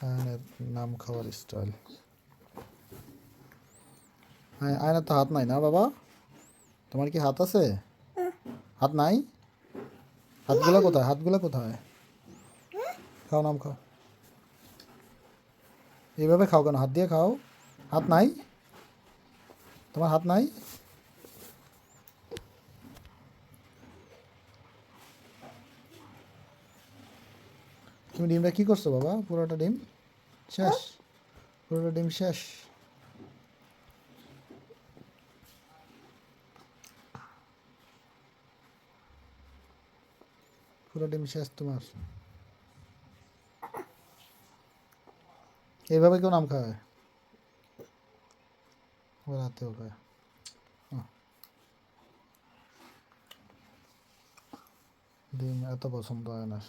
আয়নের নাম খাওয়ার স্টাইল। আয়নের তো হাত নাই না বাবা, তোমার কি হাত আছে? হাত নাই? হাতগুলো কোথায়? হাতগুলো কোথায়? খাও, নাম খাও। এইভাবে খাও কেন? হাত দিয়ে খাও। হাত নাই? তোমার হাত নাই? তুমি ডিমটা কি করছো বাবা? পুরোটা ডিম শেষ? পুরোটা ডিম শেষ? পুরো ডিম শেষ তোমার? এইভাবে কেউ নাম খায়? ওর হাতেও খায়। ডিম এত পছন্দ হয় না।